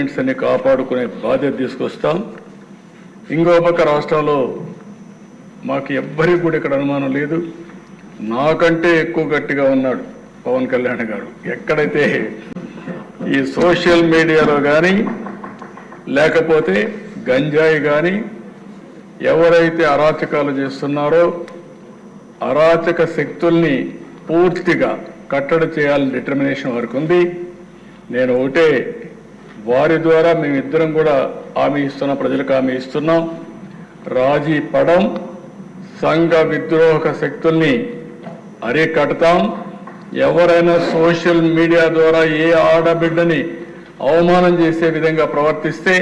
అన్ని కాపాడుకునే బాధ్యత తీసుకొస్తాం. ఇంకో పక్క రాష్ట్రంలో మాకు ఎవ్వరికి కూడా ఇక్కడ అనుమానం లేదు, నాకంటే ఎక్కువ గట్టిగా ఉన్నాడు పవన్ కళ్యాణ్ గారు. ఎక్కడైతే ఈ సోషల్ మీడియాలో కానీ లేకపోతే గంజాయి కానీ ఎవరైతే అరాచకాలు చేస్తున్నారో అరాచక శక్తుల్ని పూర్తిగా కట్టడి చేయాలని డిటర్మినేషన్ వరకు ఉంది. నేను ఒకటే వారి ద్వారా మేమిద్దరం కూడా హామీ ఇస్తున్నాం, ప్రజలకు హామీ ఇస్తున్నాం. రాజీ పడం, సంఘ విద్రోహక శక్తుల్ని అరికడతాం. ఎవరైనా సోషల్ మీడియా ద్వారా ఏ ఆడబిడ్డని అవమానం చేసే విధంగా ప్రవర్తిస్తే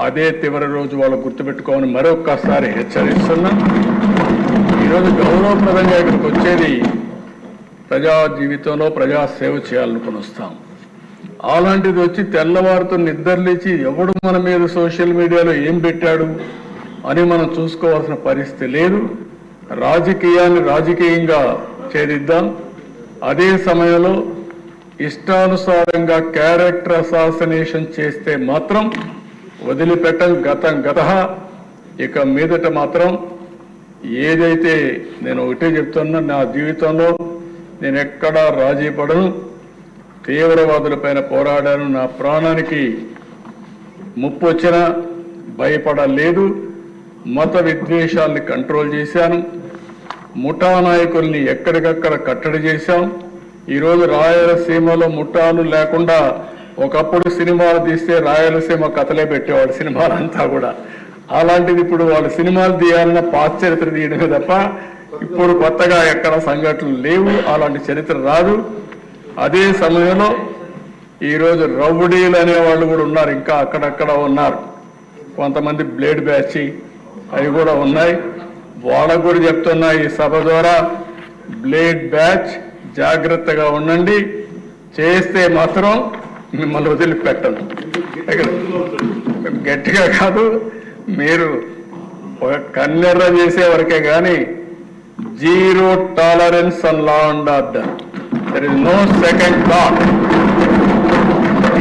అదే చివరి రోజు వాళ్ళు గుర్తుపెట్టుకోమని మరొక్కసారి హెచ్చరిస్తున్నాం. ఈరోజు గౌరవప్రదంగా ఇక్కడికి వచ్చేది ప్రజా జీవితంలో ప్రజా సేవ చేయాలనుకుని వస్తాం. అలాంటిది వచ్చి తెల్లవారితో నిద్రలేచి ఎవడు మన మీద సోషల్ మీడియాలో ఏం పెట్టాడు అని మనం చూసుకోవాల్సిన పరిస్థితి లేదు. రాజకీయాన్ని రాజకీయంగా ఛేదిద్దాం. అదే సమయంలో ఇష్టానుసారంగా క్యారెక్టర్ అసాసినేషన్ చేస్తే మాత్రం వదిలిపెట్టం. గత ఇక మీదట మాత్రం ఏదైతే నేను ఒకటే చెప్తున్నా, నా జీవితంలో నేను ఎక్కడా రాజీ పడను. తీవ్రవాదులపైన పోరాడాను. నా ప్రాణానికి ముప్పు వచ్చినా భయపడలేదు. మత విద్వేషాల్ని కంట్రోల్ చేశాను. ముఠా నాయకుల్ని ఎక్కడికక్కడ కట్టడి చేశాం. ఈరోజు రాయలసీమలో ముఠాలు లేకుండా ఒకప్పుడు సినిమాలు తీస్తే రాయలసీమ కథలే పెట్టేవాడు సినిమాలంతా కూడా. అలాంటిది ఇప్పుడు వాళ్ళు సినిమాలు తీయాలన్న పాత చరిత్ర తీయడమే తప్ప ఇప్పుడు కొత్తగా ఎక్కడ సంఘటనలు లేవు. అలాంటి చరిత్ర రాదు. అదే సమయంలో ఈరోజు రౌడీలు అనేవాళ్ళు కూడా ఉన్నారు, ఇంకా అక్కడక్కడ ఉన్నారు. కొంతమంది బ్లేడ్ బ్యాచ్ అవి కూడా ఉన్నాయి. వాళ్ళకు కూడా చెప్తున్నా ఈ సభ ద్వారా, బ్లేడ్ బ్యాచ్ జాగ్రత్తగా ఉండండి. చేస్తే మాత్రం మిమ్మల్ని వదిలిపెట్టను. గట్టిగా కాదు, మీరు ఒక కన్నెర్ర చేసే వరకే కానీ zero tolerance and law and order. There is no second thought.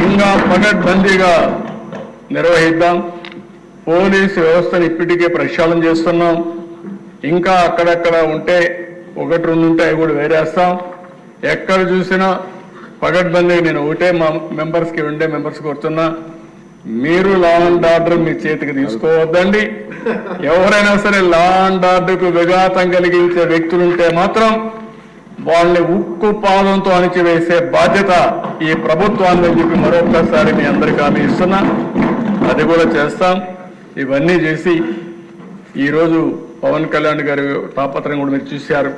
ఇంకా పకడ్బందీగా నిర్వహిద్దాం. పోలీసు వ్యవస్థను ఇప్పటికే ప్రక్షాళన చేస్తున్నాం. ఇంకా అక్కడక్కడ ఉంటే ఒకటి రెండు ఉంటే అవి కూడా వేరేస్తాం. ఎక్కడ చూసినా పకడ్బందీగా నేను ఒకటే మా మెంబర్స్ కోరుతున్నా, మీరు లా అండ్ ఆర్డర్ మీ చేతికి తీసుకోవద్దండి. ఎవరైనా సరే లా అండ్ ఆర్డర్కు విఘాతం కలిగించే వ్యక్తులుంటే మాత్రం వాళ్ళని ఉక్కు పాదంతో అణిచివేసే బాధ్యత ఈ ప్రభుత్వాన్ని చెప్పి మరొకసారి మీ అందరికీ హామీ ఇస్తున్నా. అది కూడా చేస్తాం. ఇవన్నీ చేసి ఈరోజు పవన్ కళ్యాణ్ గారి తాపత్రయం కూడా మీరు చూశారు.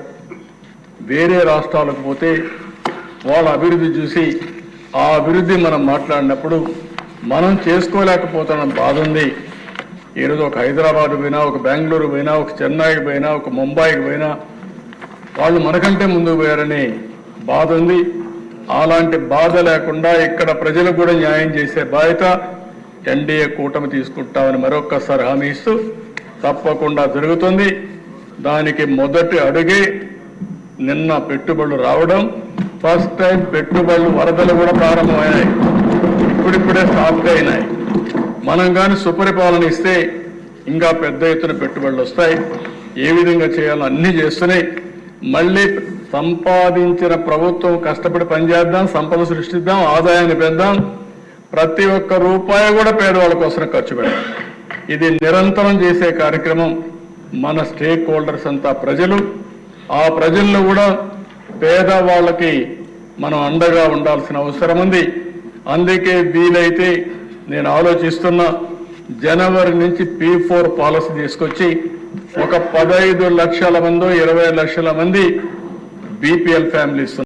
వేరే రాష్ట్రాలకు పోతే వాళ్ళ అభివృద్ధి చూసి ఆ అభివృద్ధి మనం మాట్లాడినప్పుడు మనం చేసుకోలేకపోతున్న బాధ ఉంది. ఈరోజు ఒక హైదరాబాద్ పోయినా, ఒక బెంగళూరు పోయినా, ఒక చెన్నైకి పోయినా, ఒక ముంబైకి పోయినా వాళ్ళు మనకంటే ముందుకు పోయారని బాధ ఉంది. అలాంటి బాధ లేకుండా ఇక్కడ ప్రజలకు కూడా న్యాయం చేసే బాధ్యత ఎన్డీఏ కూటమి తీసుకుంటామని మరొక్కసారి హామీ ఇస్తూ తప్పకుండా జరుగుతుంది. దానికి మొదటి అడుగే నిన్న పెట్టుబడులు రావడం. ఫస్ట్ టైం పెట్టుబడులు వరదలు కూడా ప్రారంభమయ్యాయి, ఇప్పుడిప్పుడే స్టార్ట్ అయినాయి. మనం కానీ సుపరిపాలన ఇస్తే ఇంకా పెద్ద ఎత్తున పెట్టుబడులు వస్తాయి. ఏ విధంగా చేయాలో అన్నీ చేస్తున్నాయి. మళ్ళీ సంపాదించిన ప్రభుత్వం కష్టపడి పనిచేద్దాం, సంపద సృష్టిద్దాం, ఆదాయాన్ని పెద్దాం. ప్రతి ఒక్క రూపాయి కూడా పేదవాళ్ళ కోసం ఖర్చు పెడదాం. ఇది నిరంతరం చేసే కార్యక్రమం. మన స్టేక్ హోల్డర్స్ అంతా ప్రజలు. ఆ ప్రజల్లో కూడా పేదవాళ్ళకి మనం అండగా ఉండాల్సిన అవసరం ఉంది. అందుకే వీలైతే నేను ఆలోచిస్తున్నా, జనవరి నుంచి P4 పాలసీ తీసుకొచ్చి ఒక 15 లక్షల మందో 20 లక్షల మంది BPL ఫ్యామిలీస్